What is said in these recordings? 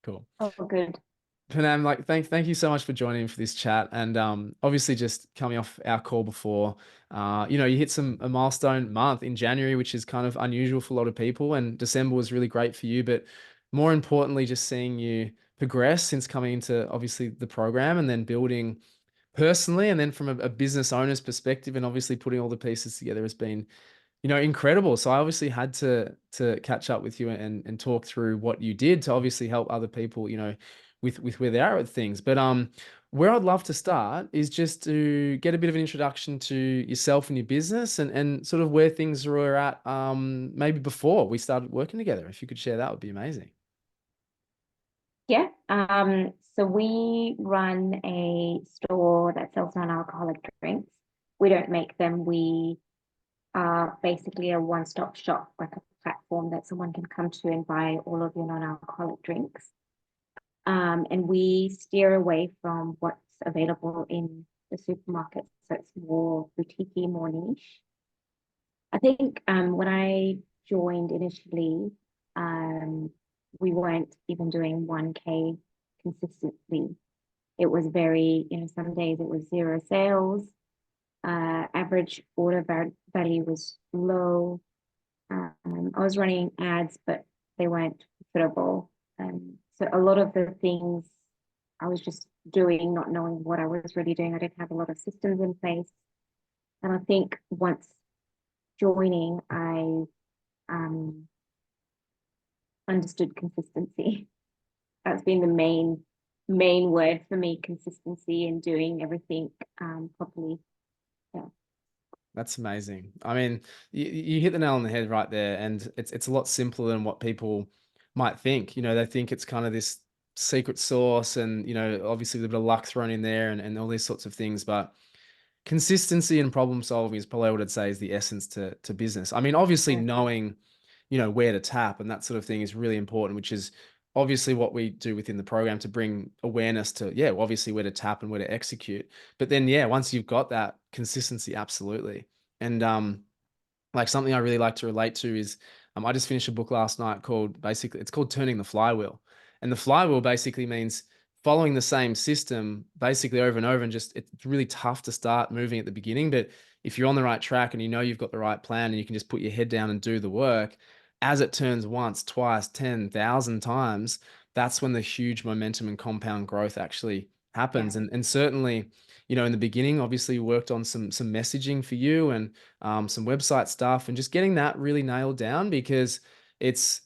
Cool. Oh, good. Panam, like thank you so much for joining for this chat. And obviously just coming off our call before, you hit a milestone month in January, which is kind of unusual for a lot of people. And December was really great for you. But more importantly, just seeing you progress since coming into obviously the program and then building personally and then from a business owner's perspective and obviously putting all the pieces together has been incredible. So I obviously had to catch up with you and talk through what you did to obviously help other people, with where they are with things. But where I'd love to start is just to get a bit of an introduction to yourself and your business and sort of where things were at maybe before we started working together. If you could share that would be amazing. Yeah. So we run a store that sells non-alcoholic drinks. We don't make them. We are basically a one-stop shop, like a platform that someone can come to and buy all of your non-alcoholic drinks. And we steer away from what's available in the supermarket. So it's more boutique, more niche. I think when I joined initially, um, we weren't even doing 1K consistently. It was very, some days it was zero sales. Average value was low. I was running ads, but they weren't profitable. So a lot of the things I was just doing, not knowing what I was really doing. I didn't have a lot of systems in place. And I think once joining, I um, understood consistency. That's been the main word for me, consistency and doing everything properly. Yeah. That's amazing. I mean, you hit the nail on the head right there, and it's a lot simpler than what people might think. They think it's kind of this secret sauce, and obviously a bit of luck thrown in there, and all these sorts of things. But consistency and problem solving is probably what I'd say is the essence to business. I mean, obviously Yeah. knowing, where to tap and that sort of thing is really important, which is obviously what we do within the program to bring awareness to, yeah, obviously where to tap and where to execute. But then, yeah, once you've got that consistency, absolutely. And like something I really like to relate to is I just finished a book last night called basically it's called Turning the Flywheel. And the flywheel basically means following the same system basically over and over and just it's really tough to start moving at the beginning. But if you're on the right track and you know you've got the right plan and you can just put your head down and do the work, as it turns once, twice, 10,000 times, that's when the huge momentum and compound growth actually Yeah. happens. And certainly, in the beginning, obviously worked on some messaging for you and some website stuff and just getting that really nailed down because it's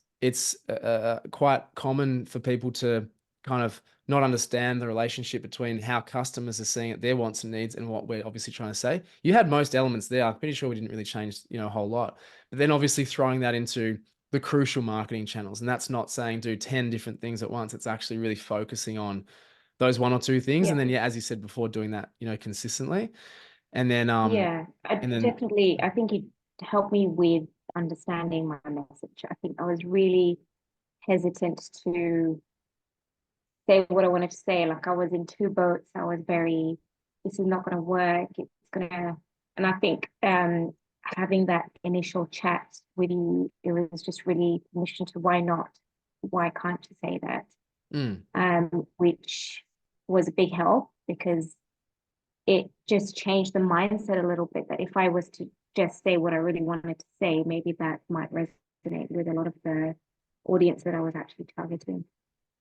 quite common for people to kind of not understand the relationship between how customers are seeing it, their wants and needs, and what we're obviously trying to say. You had most elements there. I'm pretty sure we didn't really change, a whole lot. But then obviously throwing that into the crucial marketing channels. And that's not saying do 10 different things at once. It's actually really focusing on those one or two things. And Yeah. then, yeah, as you said before, doing that, consistently. And then, Yeah. and then, I think it helped me with understanding my message. I think I was really hesitant to say what I wanted to say. Like I was in two boats. I was very, this is not going to work. It's going to, and I think having that initial chat with you, it was just really permission to why not? Why can't you say that? mm, Which was a big help because it just changed the mindset a little bit that if I was to just say what I really wanted to say, maybe that might resonate with a lot of the audience that I was actually targeting.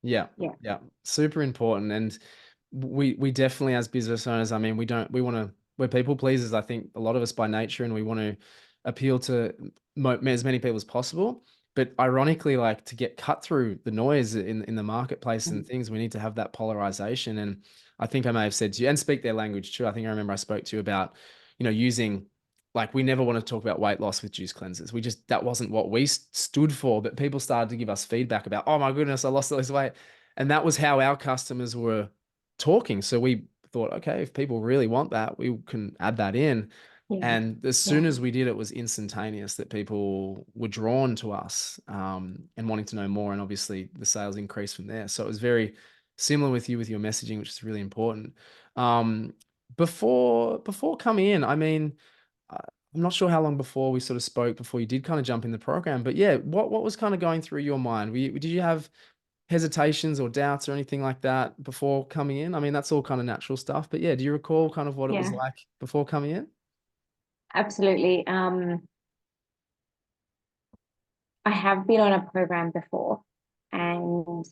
yeah, Yeah. yeah, super important. And we definitely as business owners, I mean, we want to, we're people pleasers, I think a lot of us by nature, and we want to appeal to as many people as possible. But ironically, like to get cut through the noise in the marketplace and Mm. things, we need to have that polarization. And I think I may have said to you, and speak their language too. I think I remember I spoke to you about, using like we never want to talk about weight loss with juice cleansers. We just that wasn't what we stood for. But people started to give us feedback about, oh my goodness, I lost all this weight, and that was how our customers were talking. So we thought, okay, if people really want that, we can add that in. Yeah. And as Yeah. soon as we did, it was instantaneous that people were drawn to us and wanting to know more. And obviously, the sales increased from there. So it was very similar with you with your messaging, which is really important. Um, before coming in, I mean, I'm not sure how long before we sort of spoke before you did kind of jump in the program, but yeah, what was kind of going through your mind? Did you have hesitations or doubts or anything like that before coming in? I mean, that's all kind of natural stuff, but yeah, do you recall kind of what it was Yeah, like before coming in? absolutely. I have been on a program before, and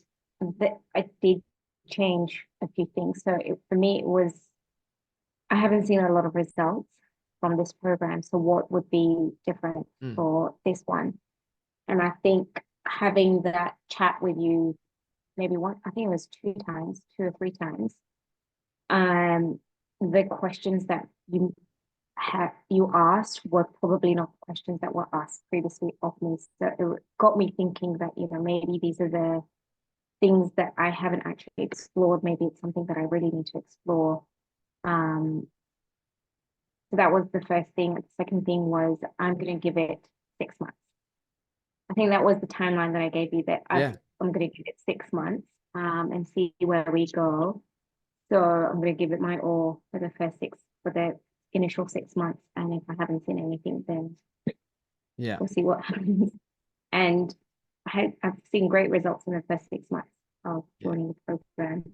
I did change a few things. So for me, it was I haven't seen a lot of results from this program. So what would be different Mm, for this one? And I think having that chat with you, maybe one, I think it was 2 times, 2 or 3 times. Um, the questions that you asked were probably not questions that were asked previously of me. So it got me thinking that, maybe these are the things that I haven't actually explored. Maybe it's something that I really need to explore. Um, so that was the first thing. The second thing was I'm going to give it 6 months. I think that was the timeline that I gave you that yeah, I'm going to give it 6 months and see where we go. So I'm going to give it my all for the initial 6 months. And if I haven't seen anything, then yeah. we'll see what happens. And I've seen great results in the first 6 months of Yeah. joining the program.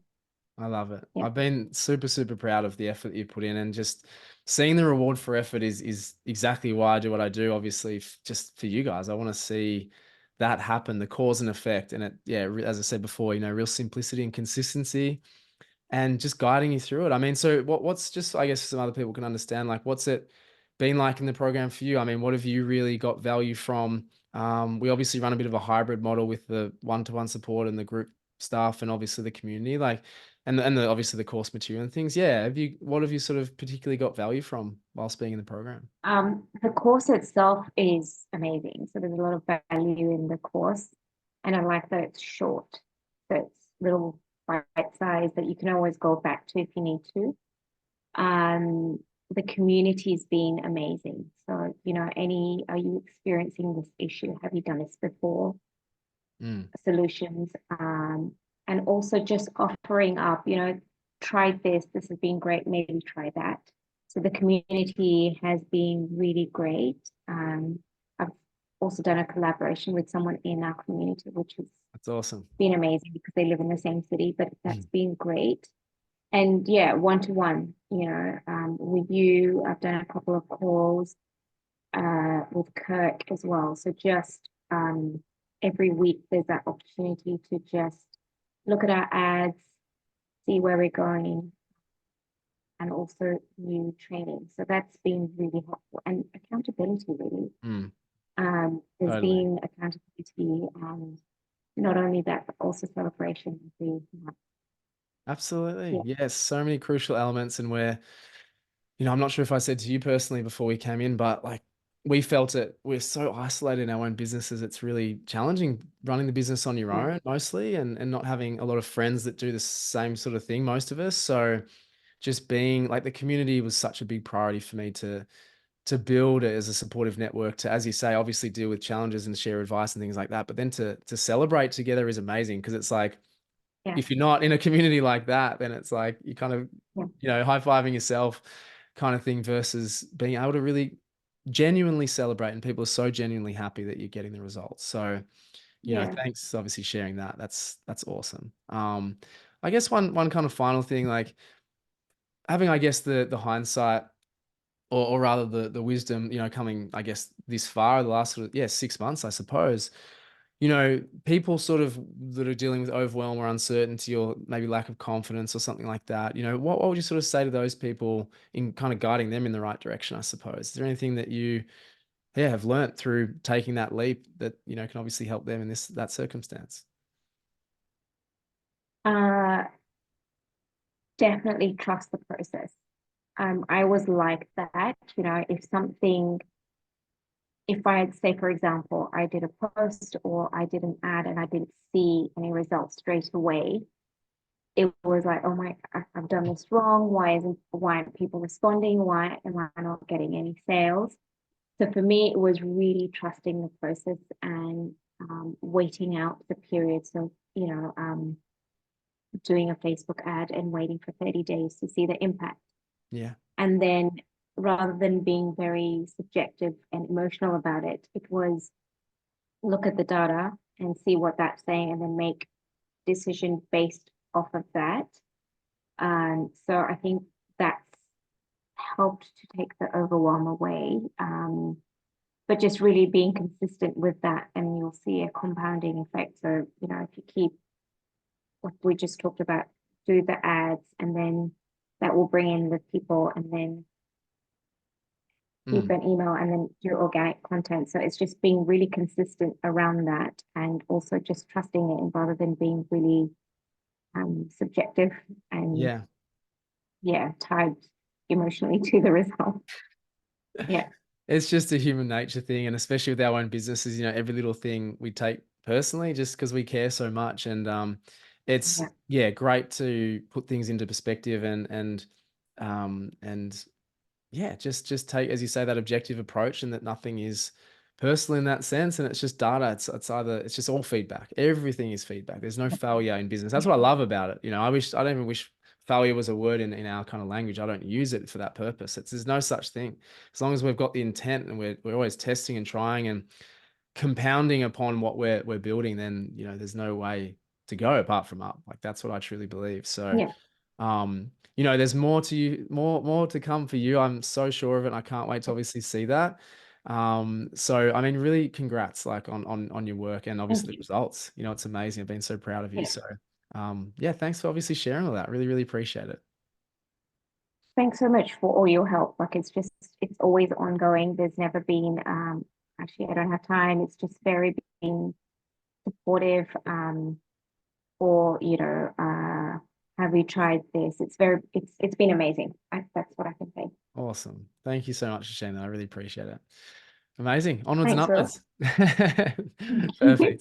I love it. Yeah. I've been super, super proud of the effort you put in, and just seeing the reward for effort is exactly why I do what I do. Obviously, just for you guys, I want to see that happen, the cause and effect, and yeah, as I said before, real simplicity and consistency, and just guiding you through it. I mean, so what's just, I guess, some other people can understand, like, what's it been like in the program for you? I mean, what have you really got value from? We obviously run a bit of a hybrid model with the one-to-one support and the group staff, and obviously the community, like, and obviously the course material and things. Yeah, what have you sort of particularly got value from whilst being in the program? The course itself is amazing. So there's a lot of value in the course. And I like that it's short. So it's little bite size that you can always go back to if you need to. Um, the community's been amazing. So, are you experiencing this issue? Have you done this before? Mm, Solutions. And also just offering up, tried this has been great, maybe try that. So the community has been really great. I've also done a collaboration with someone in our community, which has that's awesome. been amazing because they live in the same city, but that's Mm, been great. And yeah, one to one, with you, I've done a couple of calls with Kirk as well. So just every week there's that opportunity to just look at our ads, see where we're going, and also new training. So that's been really helpful and accountability really. mm, There's totally. been accountability and not only that, but also celebration. Absolutely. Yeah, Yes, so many crucial elements, and where, I'm not sure if I said to you personally before we came in, but like, we felt it. We're so isolated in our own businesses. It's really challenging running the business on your yeah, own mostly, and not having a lot of friends that do the same sort of thing, most of us. So just being like, the community was such a big priority for me to build it as a supportive network, to, as you say, obviously deal with challenges and share advice and things like that. But then to celebrate together is amazing, because it's like, yeah, if you're not in a community like that, then it's like you kind of, yeah, high-fiving yourself kind of thing, versus being able to really genuinely celebrate, and people are so genuinely happy that you're getting the results. So, yeah. thanks obviously sharing that. That's awesome. I guess one kind of final thing, like, having, I guess, the hindsight, or rather the wisdom, coming, I guess, this far, the last sort of, yeah, 6 months, I suppose. People sort of that are dealing with overwhelm or uncertainty, or maybe lack of confidence or something like that. What would you sort of say to those people in kind of guiding them in the right direction, I suppose? Is there anything that you, yeah, have learnt through taking that leap that, can obviously help them in that circumstance? Uh, Definitely trust the process. I was like that, if I had, say, for example, I did a post or I did an ad and I didn't see any results straight away, it was like, oh my, I've done this wrong. Why aren't people responding? Why am I not getting any sales? So for me, it was really trusting the process and waiting out the period. So, doing a Facebook ad and waiting for 30 days to see the impact. Yeah. And then rather than being very subjective and emotional about it, it was look at the data and see what that's saying and then make decision based off of that. So I think that's helped to take the overwhelm away. But just really being consistent with that, and you'll see a compounding effect. So, if you keep, like we just talked about, do the ads, and then that will bring in the people, and then keep Mm. an email, and then do organic content. So it's just being really consistent around that, and also just trusting it rather than being really subjective and, Yeah. yeah, tied emotionally to the result. Yeah. It's just a human nature thing, and especially with our own businesses, every little thing we take personally just because we care so much. And it's, Yeah. yeah, great to put things into perspective and yeah, just take, as you say, that objective approach, and that nothing is personal in that sense, and it's just data. It's just all feedback. Everything is feedback. There's no failure in business. That's Yeah. what I love about it. I don't even wish failure was a word in our kind of language. I don't use it for that purpose. There's no such thing. As long as we've got the intent, and we're always testing and trying and compounding upon what we're building, then there's no way to go apart from up. Like, that's what I truly believe. So Yeah. there's more to you, more to come for you. I'm so sure of it. And I can't wait to obviously see that. So I mean, really congrats, like, on your work, and Thank obviously the you. results. It's amazing. I've been so proud of you. Yeah. So yeah, thanks for obviously sharing all that. Really, really appreciate it. Thanks so much for all your help. Like, it's always ongoing. There's never been, actually, I don't have time. It's just very being supportive, or, have you tried this? It's been amazing. That's what I can say. Awesome. Thank you so much for sharing that. I really appreciate it. Amazing. Onwards and Thanks, Will. upwards. Thank you. Perfect.